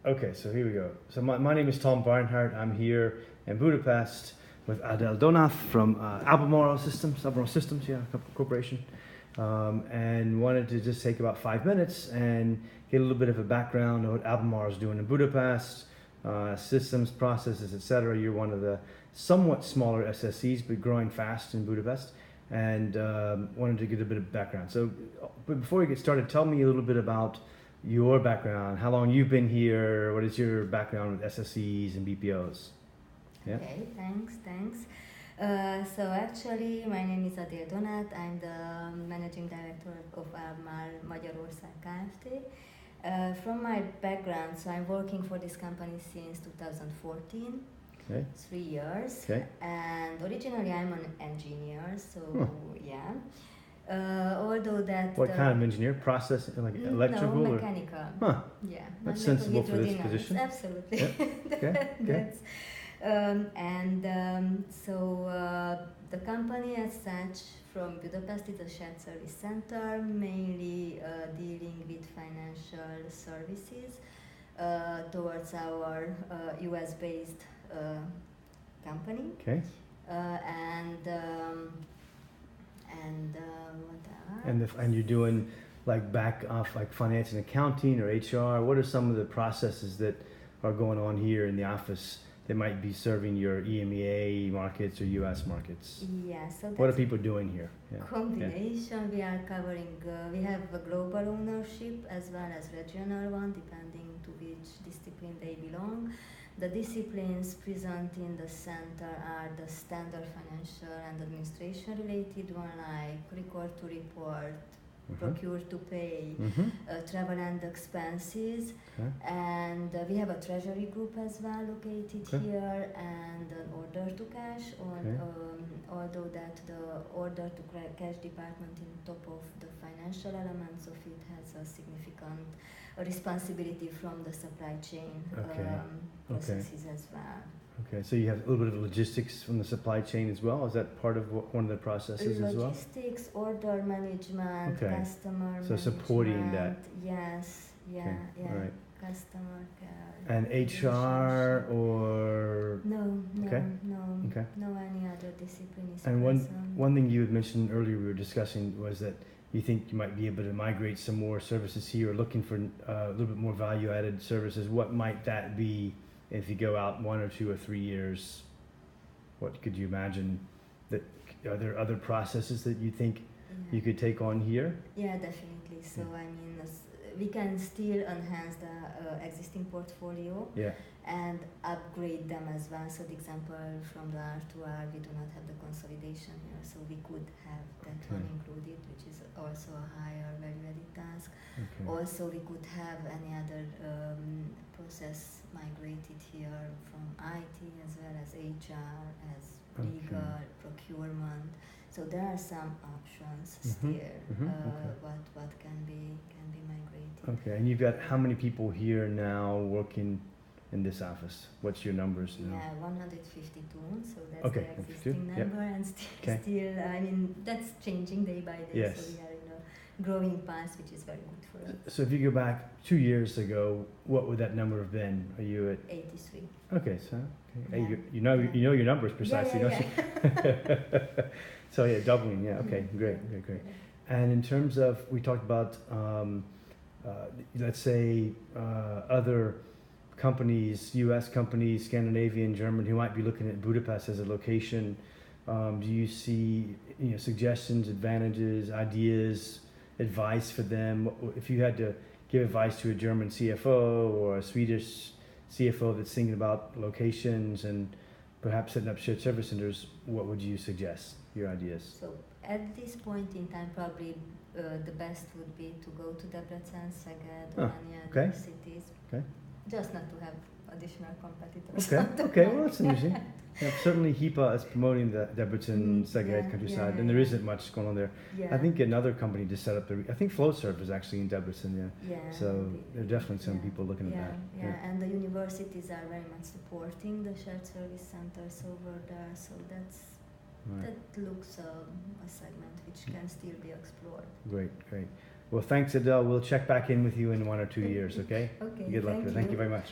Okay, so here we go. So my name is Tom Barnhart. I'm here in Budapest with Adel Donat from Albemarle Systems, yeah, corporation, and wanted to just take about 5 minutes and get a little bit of a background on what Albemarle is doing in Budapest, systems, processes, etc. You're one of the somewhat smaller SSEs, but growing fast in Budapest, and wanted to get a bit of background. So, but before we get started, tell me a little bit about your background, how long you've been here, what is your background with SSEs and BPOs? Yeah. Okay, thanks. So actually, my name is Adel Donat. I'm the managing director of Albemarle Magyarország Kft. From my background, so I'm working for this company since 2014. Okay. 3 years. Okay. And originally I'm an engineer, so yeah. Although that... What kind of engineer? Process, like electrical? No, mechanical. Huh. Yeah. That's sensible for this position. Absolutely. Yeah. Okay. So the company as such from Budapest is a shared service center, mainly dealing with financial services towards our US-based company. Okay. What else? And you're doing like back off like finance and accounting or HR. What are some of the processes that are going on here in the office that might be serving your EMEA markets or US markets? Yeah. So what are people doing here? Yeah. Combination. Yeah. We are covering. We have a global ownership as well as regional one, depending to which discipline they belong. The disciplines present in the center are the standard financial and administration related one, like record to report, procure to pay, travel and expenses, and we have a treasury group as well located here, and an order to cash, although that the order to cash department in top of the financial elements of it has a significant responsibility from the supply chain processes as well. Okay, so you have a little bit of logistics from the supply chain as well? Is that part of one of the processes as well? Logistics, order management, customer management. So supporting that. Yes, yeah. All right. Customer care. And HR or? No any other discipline is present. And one thing you had mentioned earlier we were discussing was that you think you might be able to migrate some more services here or looking for a little bit more value-added services. What might that be if you go out 1 or 2 or 3 years? What could you imagine? Are there other processes that you think you could take on here? Yeah, definitely. So I mean, we can still enhance the existing portfolio and upgrade them as well. So the example from the R to R, we do not have the consolidation here, so we could have that one included, which is also a higher value-added task. Also, we could have any other process migrated here from IT as well as HR, as legal, procurement. So there are some options still. What can be migrated. Okay, and you've got how many people here now working in this office? What's your numbers now? Yeah, 152. So that's the existing number, and still, I mean, that's changing day by day. Yes. So we are in a growing path, which is very good for us. So if you go back 2 years ago, what would that number have been? Are you at 83? Okay, so you know your numbers precisely, don't you? So doubling. Yeah. Okay. Great. And in terms of, we talked about, let's say, other companies, U.S. companies, Scandinavian, German, who might be looking at Budapest as a location. Do you see suggestions, advantages, ideas, advice for them? If you had to give advice to a German CFO or a Swedish CFO that's thinking about locations and perhaps setting up shared service centers, what would you suggest, your ideas? So at this point in time, probably the best would be to go to Debrecen, Szeged, or any other cities. Okay. Just not to have additional competitors. Okay, well that's interesting. Certainly HIPAA is promoting the Debrecen, Szeged countryside, and there isn't much going on there. I think another company just set up I think Flowserve is actually in Debrecen, so there are definitely some people looking at that. And the universities are very much supporting the shared service centers over there, so that looks a segment which can still be explored. Great. Well, thanks, Adele. We'll check back in with you in 1 or 2 years, okay? Okay. Good luck. Thank Thank you you very much.